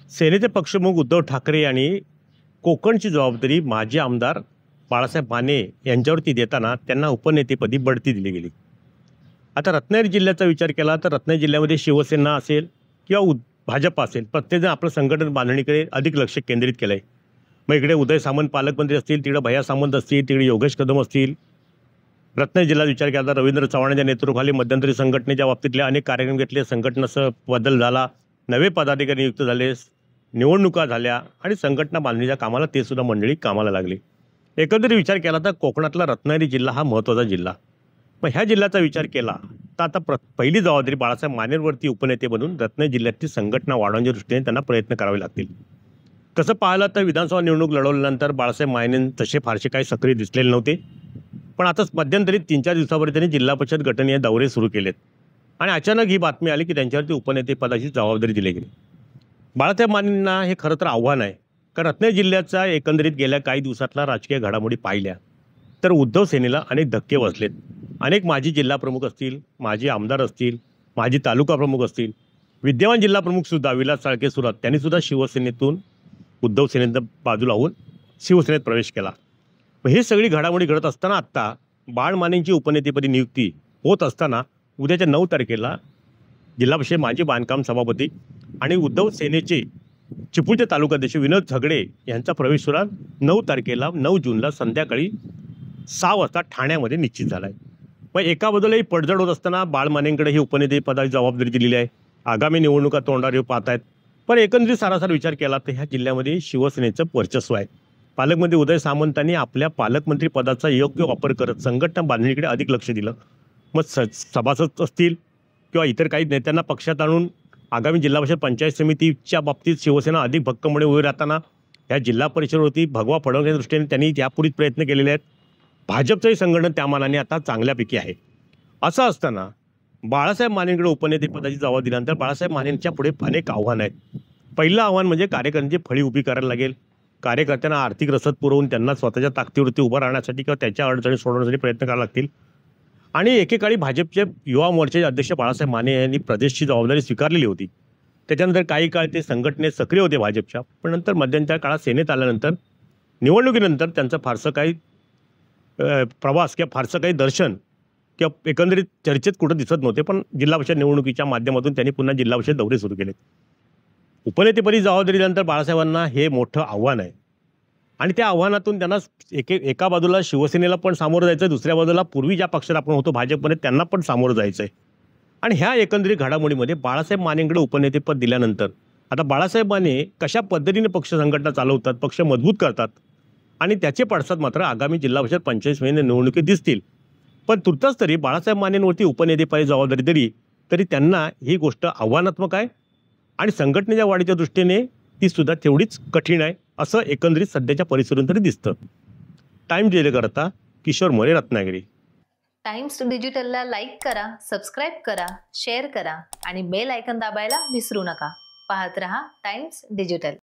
सेनेचे पक्षप्रमुख उद्धव ठाकरे यांनी कोकणची जबाबदारी माजी आमदार बाळासाहेब माने यांच्यावरती देताना त्यांना उपनेतेपदी बढती दिली गेली। आता रत्नागिरी जिल्ह्याचा विचार केला तर रत्नागिरी जिल्ह्यामध्ये शिवसेना असेल किंवा भाजप असेल, प्रत्येकजण आपलं संघटन बांधणीकडे अधिक लक्ष केंद्रित केलं आहे। मग इकडे उदय सामंत पालकमंत्री असतील, तिकडे भैया सामंत असतील, तिकडे योगेश कदम असतील। रत्नागिरी जिल्ह्यात विचार केला तर रवींद्र चव्हाणांच्या नेतृत्वाखाली मध्यंतरी संघटनेच्या बाबतीतले अनेक कार्यक्रम घेतले, संघटनेचा बदल झाला, नवे पदाधिकारी नियुक्त झाले, निवडणुका झाल्या आणि संघटना बांधणीच्या कामाला ते सुद्धा मंडळी कामाला लागली। एकंदरीत विचार केला तर कोकणातला रत्नागिरी जिल्हा हा महत्त्वाचा जिल्हा। मग ह्या जिल्ह्याचा विचार केला तर आता पहिली जबाबदारी बाळासाहेब मानेंवरती उपनेते बनून रत्नागिरी जिल्ह्याची संघटना वाढवण्याच्या दृष्टीने त्यांना प्रयत्न करावे लागतील। तसं पाहिलं तर विधानसभा निवडणूक लढवल्यानंतर बाळासाहेब माने तसे फारसे काही सक्रिय दिसलेले नव्हते, पण आता मध्यंतरी 3-4 दिवसापूर्वी त्यांनी जिल्हा परिषद गटनीय दौरे सुरू केलेत आणि अचानक ही बातमी आली की त्यांच्यावरती उपनेतेपदाची जबाबदारी दिली गेली। बाळासाहेब मानेंना हे खरं तर आव्हान आहे, कारण रत्नागिरी जिल्ह्याचा एकंदरीत गेल्या काही दिवसातला राजकीय घडामोडी पाहिल्या तर उद्धव सेनेला अनेक धक्के बसलेत। अनेक माजी जिल्हा प्रमुख असतील, माजी आमदार असतील, माजी तालुका प्रमुख असतील, विद्यमान जिल्हा प्रमुखसुद्धा विलास चाळके सुरात त्यांनीसुद्धा शिवसेनेतून उद्धव सेनेचं बाजूला होऊन शिवसेनेत प्रवेश केला। मग हे सगळी घडामोडी घडत असताना आत्ता बाळ मानेंची उपनेतेपदी नियुक्ती होत असताना उद्याच्या 9 तारखेला जिल्हा परिषद माजी बांधकाम सभापती आणि उद्धव सेनेचे चिपळूणचे तालुकाध्यक्ष विनोद झगडे यांचा प्रवेश सुद्धा 9 तारखेला 9 जूनला संध्याकाळी 6 वाजता ठाण्यामध्ये निश्चित झाला आहे। मग एका बाजूलाही पडझड होत असताना बाळ मानेंकडे ही उपनेतेपदाची जबाबदारी दिलेली आहे। आगामी निवडणुका तोंडावर पाहत आहेत, पण एकंदरीत सारासार विचार केला तर ह्या जिल्ह्यामध्ये शिवसेनेचं वर्चस्व आहे। पालकमंत्री उदय सामंतांनी आपल्या पालकमंत्री पदाचा योग्य वापर करत संघटना बांधणीकडे अधिक लक्ष दिलं। मग सभासद असतील किंवा इतर काही नेत्यांना पक्षात आणून आगामी जिल्हा परिषद पंचायत समितीच्या बाबतीत शिवसेना अधिक भक्कमपणे उभी राहताना ह्या जिल्हा परिषदेवरती भगवा पडवण्याच्या दृष्टीने त्यांनी यापूर्वीच प्रयत्न केलेले आहेत। भाजपचंही संघटन त्या मानाने आता चांगल्यापैकी आहे। असं असताना बाळासाहेब मानेंकडे उपनेतेपदाची जबाबदारी दिल्यानंतर बाळासाहेब मानेंच्या पुढे अनेक आव्हानं आहेत। पहिलं आव्हान म्हणजे कार्यकर्त्यांची फळी उभी करायला लागेल। कार्यकर्त्यांना आर्थिक रसद पुरवून त्यांना स्वतःच्या ताकदीवरती उभं राहण्यासाठी किंवा त्याच्या अडचणी सोडवण्यासाठी प्रयत्न करावे लागतील। आणि एकेकाळी भाजपचे युवा मोर्चाचे अध्यक्ष बाळासाहेब माने यांनी प्रदेशची जबाबदारी स्वीकारलेली होती। त्याच्यानंतर काही काळ ते संघटनेत सक्रिय होते भाजपच्या, पण नंतर मध्यंतरी काळात सेनेत आल्यानंतर निवडणुकीनंतर त्यांचं फारसं काही प्रवास किंवा फारसं काही दर्शन किंवा एकंदरीत चर्चेत कुठं दिसत नव्हते। पण जिल्हा परिषद निवडणुकीच्या माध्यमातून त्यांनी पुन्हा जिल्हा परिषद दौरे सुरू केले। उपनेतेपदी जबाबदारी दिल्यानंतर बाळासाहेबांना हे मोठं आव्हान आहे आणि त्या आव्हानातून त्यांना एका बाजूला शिवसेनेला पण सामोरं जायचं आहे, दुसऱ्या बाजूला पूर्वी ज्या पक्षात आपण होतो भाजपमध्ये त्यांना पण सामोरं जायचं आहे। आणि ह्या एकंदरीत घडामोडीमध्ये बाळासाहेब मानेंकडे उपनेतेपद दिल्यानंतर आता बाळासाहेब माने कशा पद्धतीने पक्ष संघटना चालवतात, पक्ष मजबूत करतात आणि त्याचे पडसाद मात्र आगामी जिल्हा परिषद पंचायत समिती निवडणुकीत दिसतील। पण तुर्तास तरी बाळासाहेब मानेंवरती उपनेतेपदी जबाबदारी दिली तरी त्यांना ही गोष्ट आव्हानात्मक आहे आणि संघटनेच्या वाढीच्या दृष्टीने ती सुद्धा तेवढीच कठीण आहे, असं एकंदरीत सध्याच्या परिस्थितीतून तरी दिसतं। टाइम्स डिजिटलकरता किशोर मोरे, रत्नागिरी। टाइम्स डिजिटलला लाईक करा, सबस्क्राईब करा, शेअर करा आणि बेल आयकॉन दाबायला विसरू नका। पाहत रहा टाइम्स डिजिटल।